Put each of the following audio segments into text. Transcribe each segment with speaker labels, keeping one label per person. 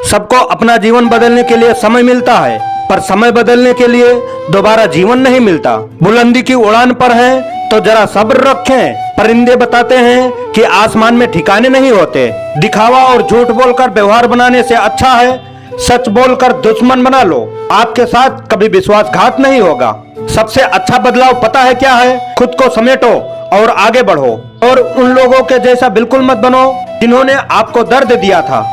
Speaker 1: सबको अपना जीवन बदलने के लिए समय मिलता है, पर समय बदलने के लिए दोबारा जीवन नहीं मिलता। बुलंदी की उड़ान पर हैं तो जरा सब्र रखें। परिंदे बताते हैं कि आसमान में ठिकाने नहीं होते। दिखावा और झूठ बोलकर व्यवहार बनाने से अच्छा है सच बोलकर दुश्मन बना लो। आपके साथ कभी विश्वासघात नहीं होगा। सबसे अच्छा बदलाव पता है क्या है? खुद को समेटो और आगे बढ़ो, और उन लोगों के जैसा बिल्कुल मत बनो जिन्होंने आपको दर्द दिया था।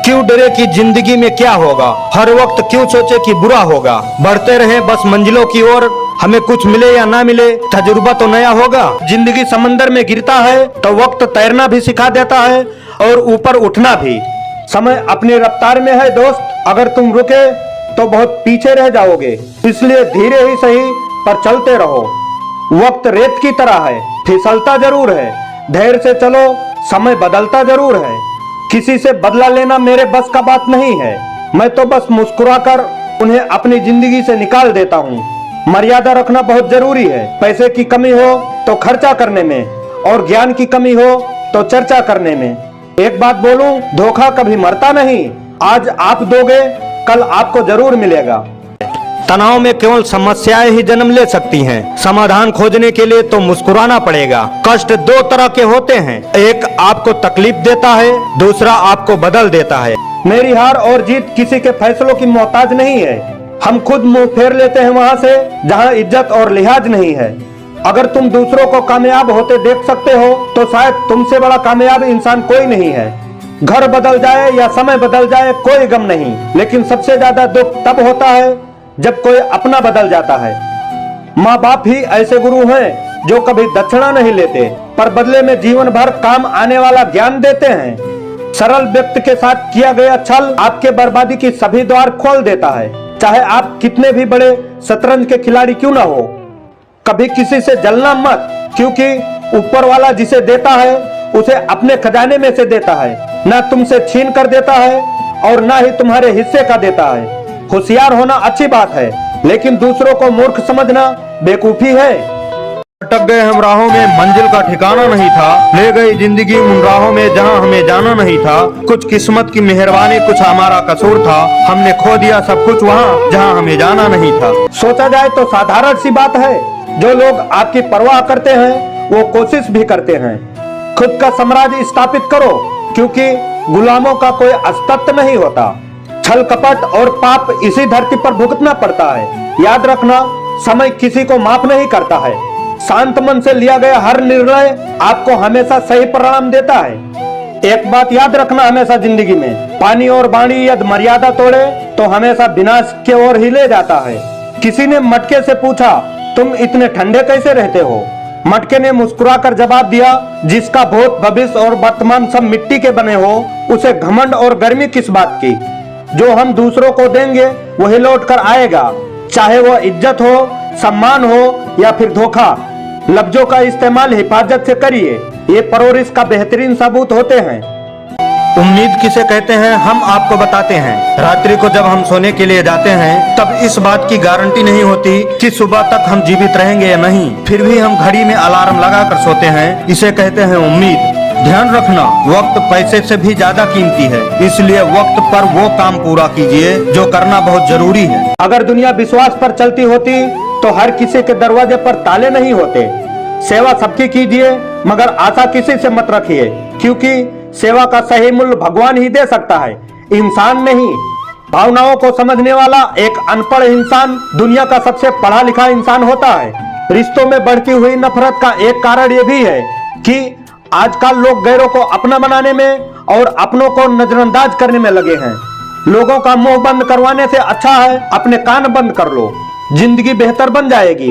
Speaker 1: क्यों डरे कि जिंदगी में क्या होगा? हर वक्त क्यों सोचे कि बुरा होगा? बढ़ते रहे बस मंजिलों की ओर, हमें कुछ मिले या ना मिले तजुर्बा तो नया होगा। जिंदगी समंदर में गिरता है तो वक्त तैरना भी सिखा देता है और ऊपर उठना भी। समय अपनी रफ्तार में है दोस्त, अगर तुम रुके तो बहुत पीछे रह जाओगे। इसलिए धीरे ही सही पर चलते रहो। वक्त रेत की तरह है, फिसलता जरूर है। धैर्य से चलो, समय बदलता जरूर है। किसी से बदला लेना मेरे बस का बात नहीं है। मैं तो बस मुस्कुराकर उन्हें अपनी जिंदगी से निकाल देता हूँ। मर्यादा रखना बहुत जरूरी है। पैसे की कमी हो तो खर्चा करने में, और ज्ञान की कमी हो तो चर्चा करने में। एक बात बोलूं, धोखा कभी मरता नहीं। आज आप दोगे, कल आपको जरूर मिलेगा। तनाव में केवल समस्याएं ही जन्म ले सकती हैं। समाधान खोजने के लिए तो मुस्कुराना पड़ेगा। कष्ट दो तरह के होते हैं, एक आपको तकलीफ देता है, दूसरा आपको बदल देता है। मेरी हार और जीत किसी के फैसलों की मोहताज नहीं है। हम खुद मुंह फेर लेते हैं वहाँ से जहाँ इज्जत और लिहाज नहीं है। अगर तुम दूसरों को कामयाब होते देख सकते हो तो शायद तुमसे बड़ा कामयाब इंसान कोई नहीं है। घर बदल जाए या समय बदल जाए कोई गम नहीं, लेकिन सबसे ज्यादा दुख तब होता है जब कोई अपना बदल जाता है। माँ बाप ही ऐसे गुरु हैं जो कभी दक्षिणा नहीं लेते, पर बदले में जीवन भर काम आने वाला ज्ञान देते हैं। सरल व्यक्ति के साथ किया गया छल आपके बर्बादी की सभी द्वार खोल देता है, चाहे आप कितने भी बड़े शतरंज के खिलाड़ी क्यों ना हो। कभी किसी से जलना मत, क्योंकि ऊपर वाला जिसे देता है उसे अपने खजाने में से देता है, न तुमसे छीन कर देता है और न ही तुम्हारे हिस्से का देता है। होशियार होना अच्छी बात है, लेकिन दूसरों को मूर्ख समझना बेवकूफी है। अटक गए हम राहों में, मंजिल का ठिकाना नहीं था। ले गई जिंदगी उन राहों में जहां हमें जाना नहीं था। कुछ किस्मत की मेहरबानी, कुछ हमारा कसूर था। हमने खो दिया सब कुछ वहां जहां हमें जाना नहीं था। सोचा जाए तो साधारण सी बात है। जो लोग आपकी परवाह करते हैं वो कोशिश भी करते हैं। खुद का साम्राज्य स्थापित करो, क्योंकि गुलामों का कोई अस्तित्व नहीं होता। छल कपट और पाप इसी धरती पर भुगतना पड़ता है। याद रखना, समय किसी को माफ नहीं करता है। शांत मन से लिया गया हर निर्णय आपको हमेशा सही परिणाम देता है। एक बात याद रखना हमेशा जिंदगी में, पानी और बाणी यदि मर्यादा तोड़े तो हमेशा विनाश की ओर ही ले जाता है। किसी ने मटके से पूछा, तुम इतने ठंडे कैसे रहते हो? मटके ने मुस्कुराकर जवाब दिया, जिसका भूत भविष्य और वर्तमान सब मिट्टी के बने हो उसे घमंड और गर्मी किस बात की। जो हम दूसरों को देंगे वही लौट कर आएगा, चाहे वो इज्जत हो, सम्मान हो या फिर धोखा। लफ्जों का इस्तेमाल हिफाजत से करिए, ये परवरिश का बेहतरीन सबूत होते हैं। उम्मीद किसे कहते हैं हम आपको बताते हैं। रात्रि को जब हम सोने के लिए जाते हैं तब इस बात की गारंटी नहीं होती कि सुबह तक हम जीवित रहेंगे या नहीं, फिर भी हम घड़ी में अलार्म लगाकर सोते हैं। इसे कहते हैं उम्मीद। ध्यान रखना, वक्त पैसे से भी ज्यादा कीमती है, इसलिए वक्त पर वो काम पूरा कीजिए जो करना बहुत जरूरी है। अगर दुनिया विश्वास पर चलती होती तो हर किसी के दरवाजे पर ताले नहीं होते। सेवा सबकी कीजिए, मगर आशा किसी से मत रखिए, क्योंकि सेवा का सही मूल्य भगवान ही दे सकता है, इंसान नहीं। भावनाओं को समझने वाला एक अनपढ़ इंसान दुनिया का सबसे पढ़ा लिखा इंसान होता है। रिश्तों में बढ़ती हुई नफरत का एक कारण ये भी है कि आजकल लोग गैरों को अपना बनाने में और अपनों को नजरअंदाज करने में लगे हैं। लोगों का मुंह बंद करवाने से अच्छा है अपने कान बंद कर लो, जिंदगी बेहतर बन जाएगी।